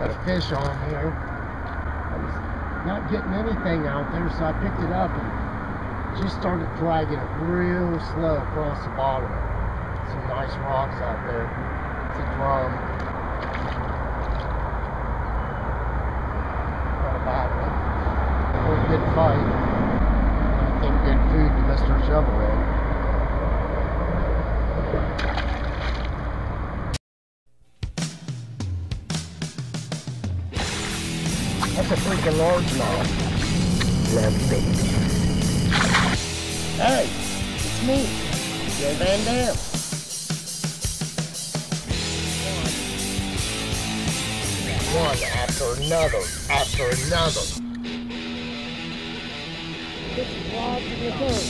got a fish on here. I was not getting anything out there, so I picked it up and just started dragging it real slow across the bottom. Some nice rocks out there. It's a drum. Not a bad one. A good fight. I think good food to Mr. Shovelhead. That's a freaking largemouth. Love baby. Hey, it's me, Jay Van Dam. One after another, after another. This is lots of the third.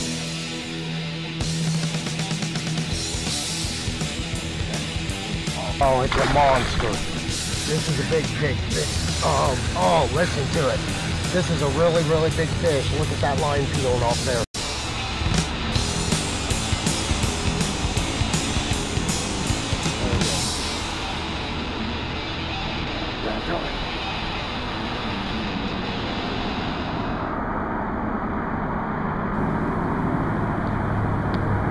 Oh, it's a monster. This is a big fish. Oh, listen to it. This is a really, really big fish. Look at that line peeling off there.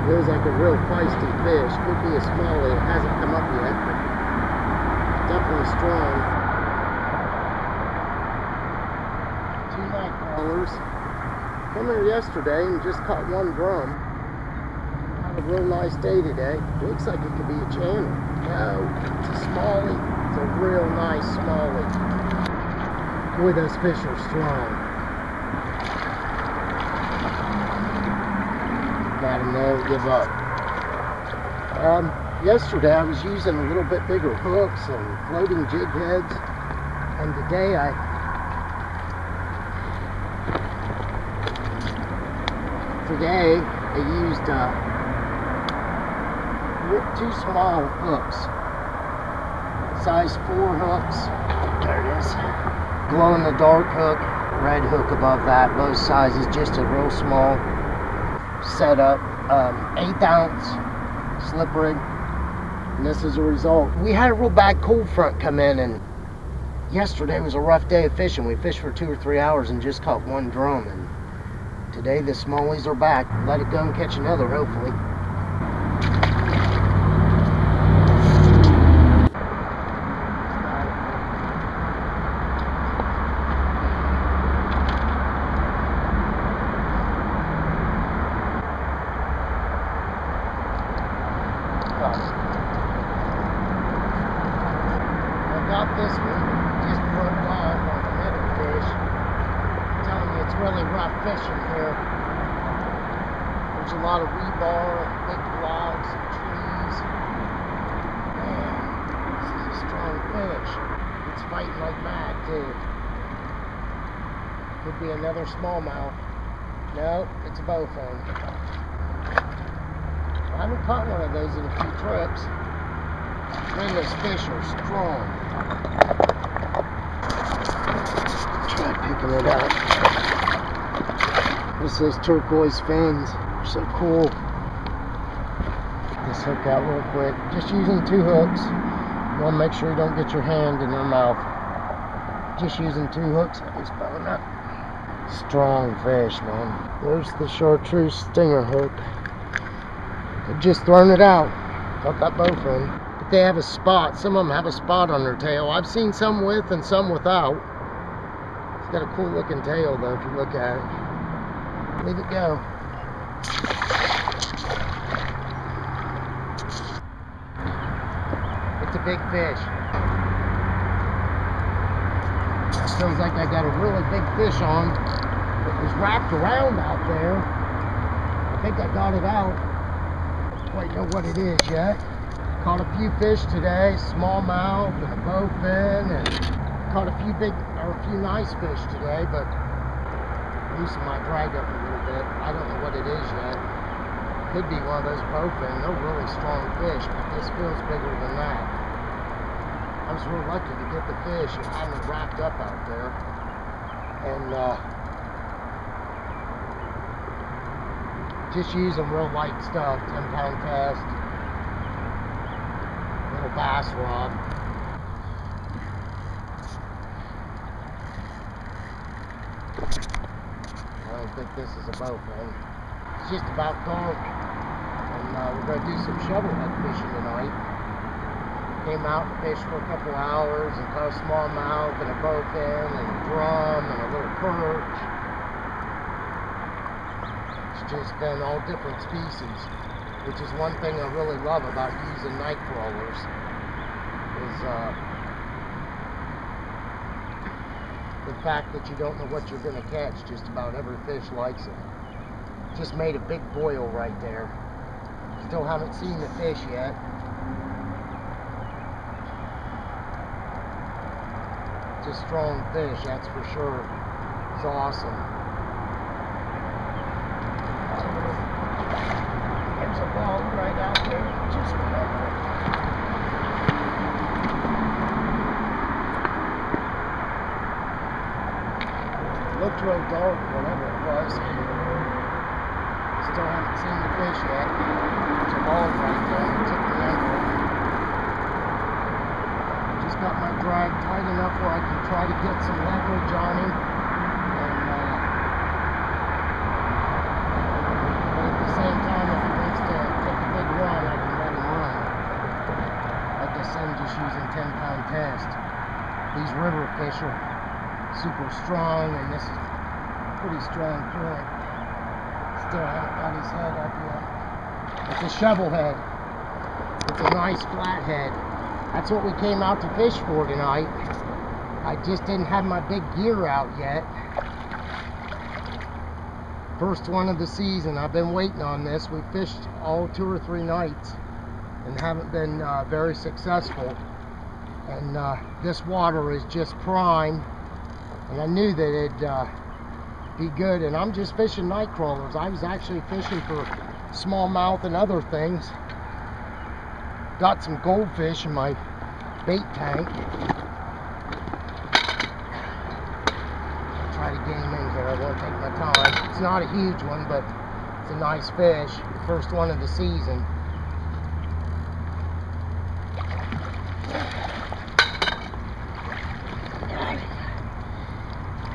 Feels like a real feisty fish. Could be a smallie. It hasn't come up yet, but definitely strong. 2 Nightcrawlers. Come here yesterday and just caught 1 drum. Had a real nice day today. Looks like it could be a channel. No, it's a smallie. It's a real nice smallie. Boy, those fish are strong. Gotta never give up. Yesterday I was using a little bit bigger hooks and floating jig heads, and today I used 2 small hooks, size 4 hooks. There it is. Glow in the dark hook, red hook above that, both sizes, just a real small setup, 1/8 ounce slip rig, and this is a result. We had a real bad cold front come in, and yesterday was a rough day of fishing. We fished for 2 or 3 hours and just caught 1 drum, and today the smallies are back. Let it go and catch another, hopefully. This one just broke off on the middle fish. I'm telling you, it's really rough fishing here. There's a lot of rebar, big logs, and trees. Man, this is a strong fish. It's fighting like mad too. Could be another smallmouth. No, it's a bowfin. I haven't caught one of those in a few trips. Man, those fish are strong. Try picking it up. Just those turquoise fins are so cool. Get this hook out real quick. Just using 2 hooks. You want to make sure you don't get your hand in their mouth. Just using 2 hooks. I just bone up. Strong fish, man. There's the chartreuse stinger hook. I've just thrown it out. Caught that bowfin. But they have a spot. Some of them have a spot on their tail. I've seen some with and some without. It's got a cool looking tail though if you look at it. Leave it go. It's a big fish. It feels like I got a really big fish on. It was wrapped around out there. I think I got it out. Don't quite know what it is yet. Caught a few fish today, smallmouth and a bowfin, and caught a few nice fish today, but loosened my drag up a little bit. I don't know what it is yet. Could be one of those bowfin. They're really strong fish, but this feels bigger than that. I was real lucky to get the fish and have them wrapped up out there. And just using real light stuff, 10-pound cast. Little bass rod. I don't think this is a boat thing. It's just about dark, and we're going to do some shovelhead fishing tonight. Came out and fished for a couple hours and caught a smallmouth and a bowfin and a drum and a little perch. It's just been all different species, which is one thing I really love about using Nightcrawlers, is the fact that you don't know what you're going to catch. Just about every fish likes it. Just made a big boil right there. Still haven't seen the fish yet. It's a strong fish, that's for sure. It's awesome. There's a log right out there. Just remember. It looked real dark, whatever it was. Still haven't seen the fish yet. There's a log right there. It took me under it. Just got my drag tight enough where I can try to get some leverage on him, and but at the same time, if he wants to take a big run, I can let him run. Like I said, I'm just using 10-pound test. These river fish are super strong, and this is a pretty strong point. Still haven't got his head up yet. It's a shovel head. It's a nice flat head. That's what we came out to fish for tonight. I just didn't have my big gear out yet. First one of the season. I've been waiting on this. We fished all 2 or 3 nights and haven't been very successful. And this water is just prime. And I knew that it'd be good. And I'm just fishing Nightcrawlers. I was actually fishing for smallmouth and other things. Got some goldfish in my bait tank. I'll try to game in here. I won't take my time. It's not a huge one, but it's a nice fish. First one of the season.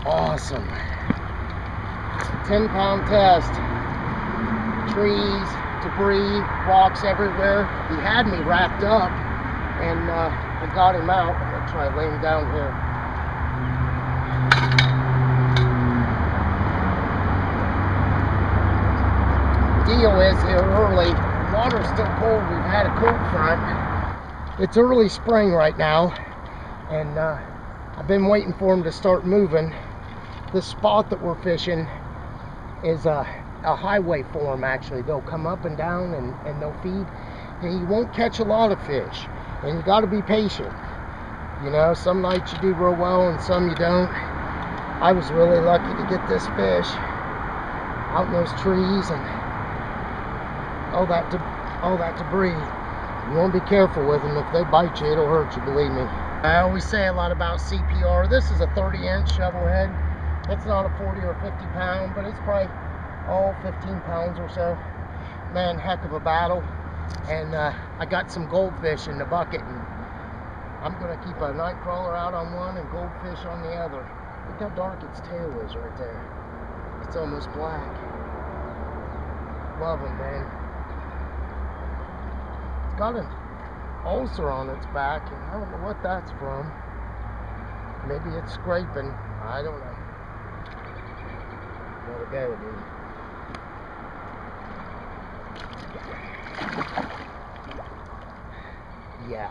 Awesome. 10-pound test. Trees, debris, rocks everywhere. He had me wrapped up, and I got him out. I'm going to try to lay him down here. Deal is here early. Water's still cold. We've had a cold front. It's early spring right now, and I've been waiting for him to start moving. This spot that we're fishing is a highway for them. Actually, they'll come up and down, and they'll feed, and you won't catch a lot of fish, and you got to be patient. You know, some nights you do real well and some you don't. I was really lucky to get this fish out in those trees and all that debris. You want to be careful with them. If they bite you, it'll hurt you, believe me. I always say a lot about CPR. This is a 30-inch shovel head. It's not a 40 or 50 pound, but it's probably 15 pounds or so. Man, heck of a battle. And I got some goldfish in the bucket, and I'm going to keep a Nightcrawler out on one and goldfish on the other. Look how dark its tail is right there. It's almost black. Love them, man. It's got an ulcer on its back, and I don't know what that's from. Maybe it's scraping. I don't know. Gotta go, dude. Yeah.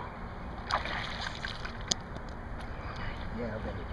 Yeah, baby.